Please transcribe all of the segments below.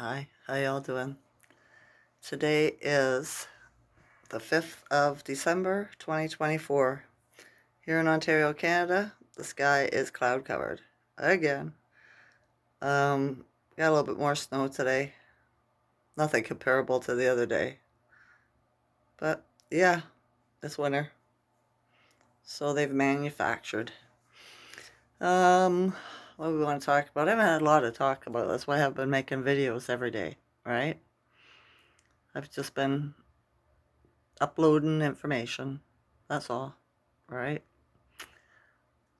Hi, how y'all doing? Today is the 5th of December, 2024. Here in Ontario, Canada, the sky is cloud covered. Again. Got a little bit more snow today. Nothing comparable to the other day. But yeah, it's winter. So they've manufactured. What do we want to talk about? I haven't had a lot to talk about. That's why I've been making videos every day, right? I've just been uploading information. That's all, right?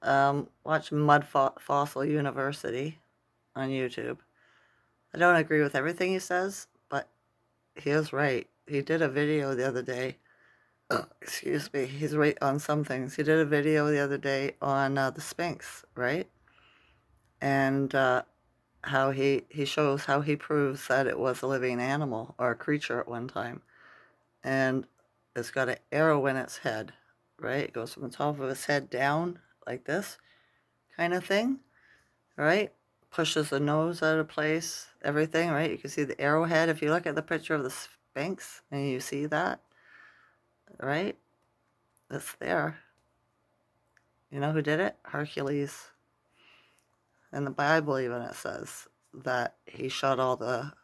Watch Fossil University on YouTube. I don't agree with everything he says, but he is right. He did a video the other day. Excuse me. He's right on some things. He did a video the other day on the Sphinx, right? And how he shows how he proves that it was a living animal or a creature at one time. And it's got an arrow in its head, right? It goes from the top of its head down like this kind of thing, right? Pushes the nose out of place, everything, right? You can see the arrowhead. If you look at the picture of the Sphinx and you see that, right? It's there. You know who did it? Hercules. In the Bible, even it says that he shot all the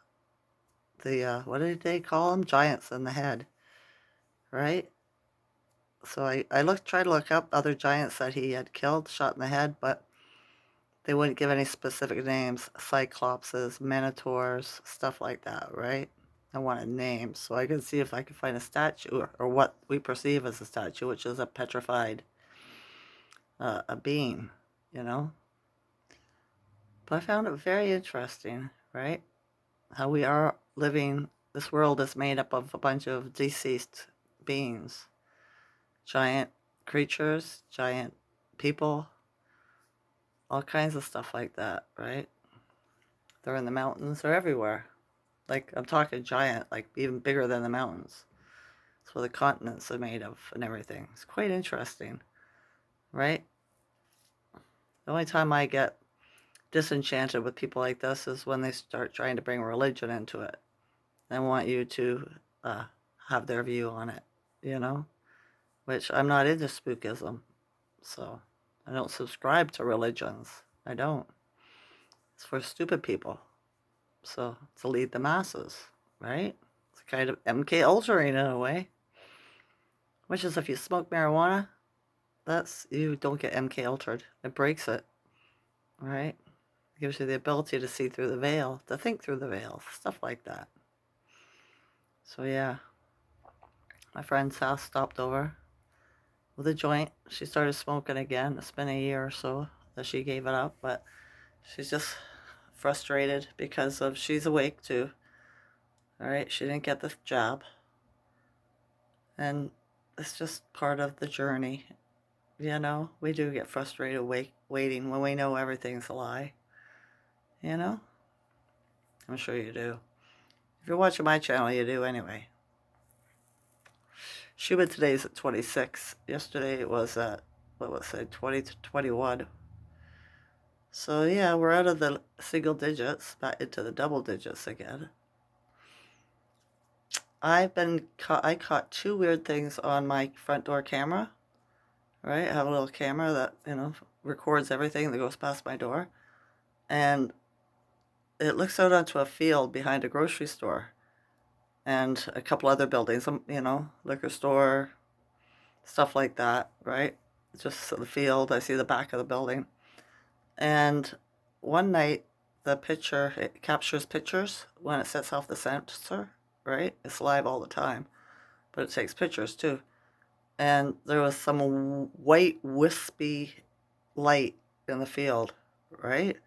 what did they call them? Giants in the head, right? So I tried to look up other giants that he had killed, shot in the head, but they wouldn't give any specific names. Cyclopses, minotaurs, stuff like that, right? I wanted names so I could see if I could find a statue or what we perceive as a statue, which is a petrified a being, you know? But I found it very interesting, right? How we are living, this world is made up of a bunch of deceased beings, giant creatures, giant people, all kinds of stuff like that, right? They're in the mountains, they're everywhere. Like, I'm talking giant, like even bigger than the mountains. That's what the continents are made of and everything. It's quite interesting, right? The only time I get disenchanted with people like this is when they start trying to bring religion into it. They want you to uh, have their view on it, you know? Which I'm not into spookism, so I don't subscribe to religions. I don't. It's for stupid people. So, to lead the masses, right? It's kind of MK Ultra in a way. Which is if you smoke marijuana, that's you don't get MK Ultra'd. It breaks it, right? It gives you the ability to see through the veil, to think through the veil, stuff like that. So yeah, my friend's house stopped over with a joint. She started smoking again. It's been a year or so that she gave it up, but she's just frustrated because of she's awake too. All right, she didn't get the job, and it's just part of the journey. You know, we do get frustrated waiting when we know everything's a lie. You know, I'm sure you do. If you're watching my channel, you do anyway. Schuman today is at 26. Yesterday it was at, what was it, 20 to 21. So yeah, we're out of the single digits, back into the double digits again. I caught two weird things on my front door camera, right? I have a little camera that, records everything that goes past my door. And it looks out onto a field behind a grocery store and a couple other buildings, liquor store, stuff like that, right? Just the field. I see the back of the building. And one night, it captures pictures when it sets off the sensor, right? It's live all the time, but it takes pictures too. And there was some white, wispy light in the field, right?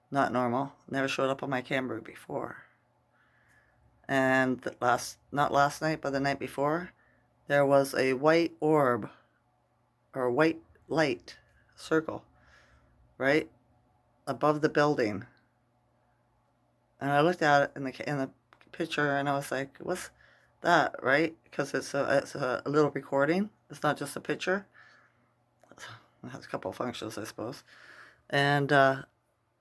Not normal. Never showed up on my camera before. And not last night, but the night before, there was a white orb or white light circle, right, above the building. And I looked at it in the picture, and I was like, "What's that?" Right? Because it's a little recording. It's not just a picture. It has a couple of functions, I suppose. And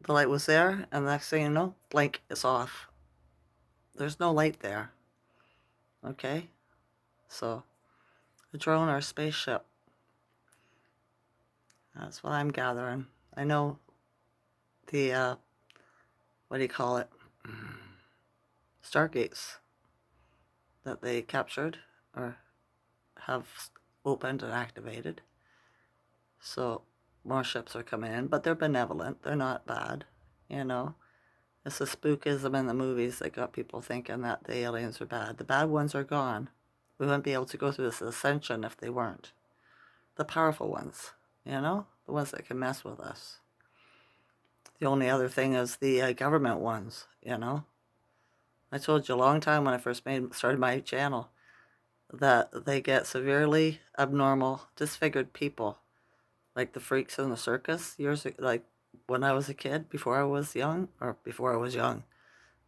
the light was there, and the next thing you know, blink, it's off. There's no light there. Okay? So, a drone or a spaceship. That's what I'm gathering. I know the, what do you call it? Stargates that they captured or have opened and activated. So more ships are coming in, but they're benevolent. They're not bad, you know. It's the spookism in the movies that got people thinking that the aliens are bad. The bad ones are gone. We wouldn't be able to go through this ascension if they weren't. The powerful ones, you know, the ones that can mess with us. The only other thing is the government ones, you know. I told you a long time when I first started my channel that they get severely abnormal, disfigured people, like the freaks in the circus like when I was a kid, before I was young,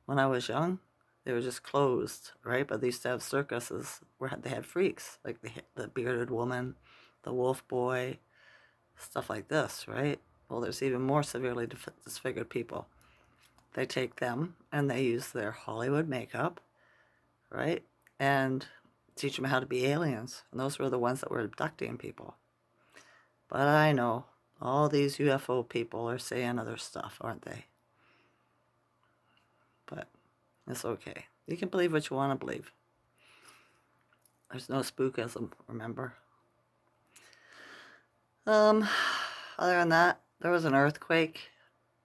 when I was young, they were just closed, right? But they used to have circuses where they had freaks, like the bearded woman, the wolf boy, stuff like this, right? Well, there's even more severely disfigured people. They take them and they use their Hollywood makeup, right? And teach them how to be aliens. And those were the ones that were abducting people. But I know all these UFO people are saying other stuff, aren't they? But it's okay. You can believe what you want to believe. There's no spookism, remember? Other than that, there was an earthquake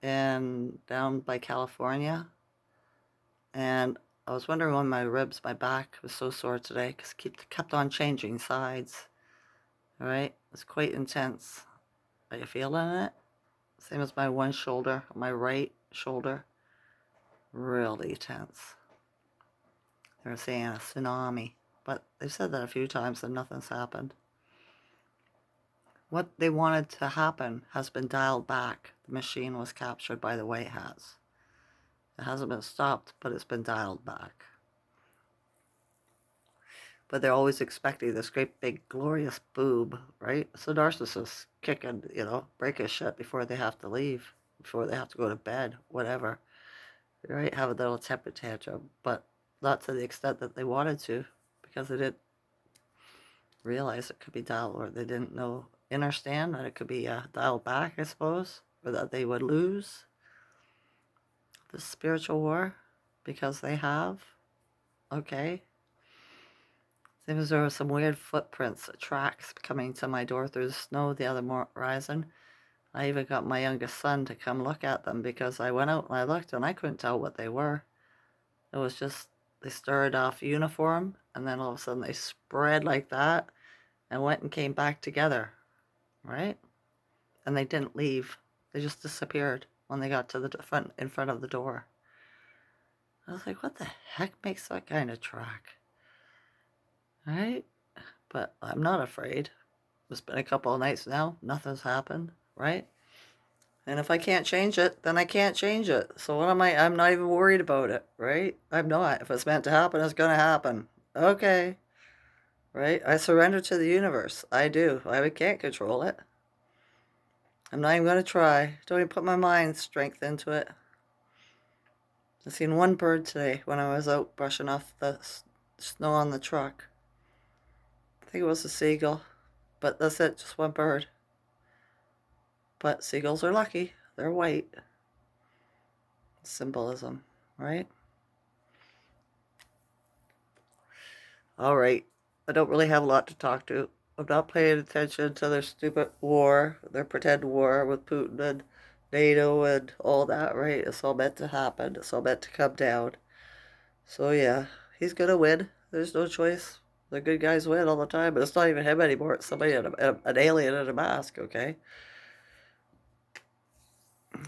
down by California. And I was wondering why my back was so sore today because kept on changing sides. All right? It's quite intense. Are you feeling it? Same as my one shoulder, my right shoulder. Really tense. They were saying a tsunami, but they've said that a few times and nothing's happened. What they wanted to happen has been dialed back. The machine was captured by the White Hats. It hasn't been stopped, but it's been dialed back. But they're always expecting this great big glorious boob, right? So narcissists kicking, break his shit before they have to leave, before they have to go to bed, whatever. Right? Have a little temper tantrum, but not to the extent that they wanted to, because they didn't realize it could be dialed, or they didn't understand that it could be dialed back, I suppose, or that they would lose the spiritual war because they have. Okay. Seems there were some weird footprints, tracks coming to my door through the snow the other horizon. I even got my youngest son to come look at them because I went out and I looked and I couldn't tell what they were. It was just, they started off uniform and then all of a sudden they spread like that and went and came back together, right? And they didn't leave. They just disappeared when they got to the in front of the door. I was like, what the heck makes that kind of track? Right? But I'm not afraid. It's been a couple of nights now. Nothing's happened, right? And if I can't change it, then I can't change it. So what am I? I'm not even worried about it, right? I'm not. If it's meant to happen, it's going to happen. Okay. Right? I surrender to the universe. I do. I can't control it. I'm not even going to try. Don't even put my mind strength into it. I seen one bird today when I was out brushing off the snow on the truck. I think it was a seagull. But that's it, just one bird. But seagulls are lucky. They're white. Symbolism, right? All right. I don't really have a lot to talk to. I'm not paying attention to their stupid war, their pretend war with Putin and NATO and all that, right? It's all meant to happen. It's all meant to come down. So yeah, he's gonna win. There's no choice. The good guys win all the time, but it's not even him anymore. It's somebody, an alien in a mask, okay?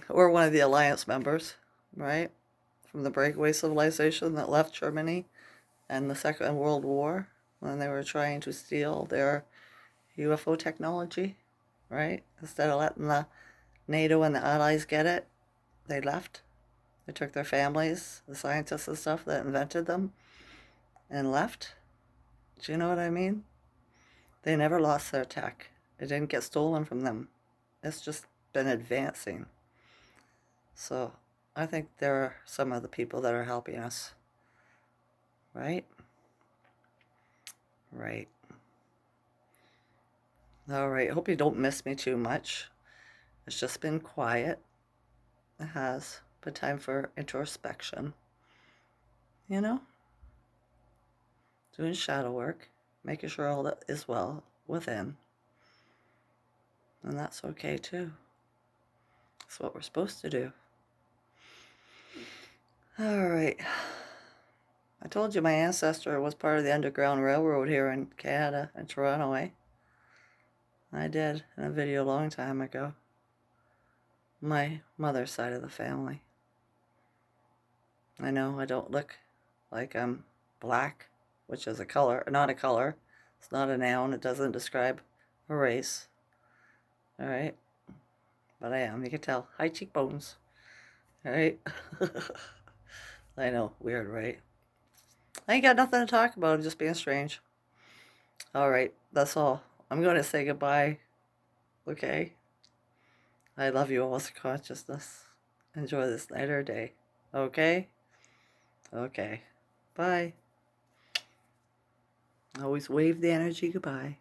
Or one of the alliance members, right? From the breakaway civilization that left Germany and the Second World War when they were trying to steal their UFO technology, right? Instead of letting the NATO and the Allies get it, they left. They took their families, the scientists and stuff that invented them, and left. Do you know what I mean? They never lost their tech. It didn't get stolen from them. It's just been advancing. So I think there are some of the people that are helping us. Right? Right. All right. Hope you don't miss me too much. It's just been quiet. It has. But time for introspection. You know? Doing shadow work. Making sure all that is well within. And that's okay too. That's what we're supposed to do. All right. I told you my ancestor was part of the Underground Railroad here in Canada, in Toronto, eh? I did in a video a long time ago. My mother's side of the family. I know I don't look like I'm black, which is a color, not a color. It's not a noun. It doesn't describe a race. All right? But I am. You can tell. High cheekbones. All right? I know. Weird, right? I ain't got nothing to talk about. I'm just being strange. All right. That's all. I'm going to say goodbye. Okay? I love you all, consciousness. Enjoy this night or day. Okay? Okay. Bye. Always wave the energy goodbye.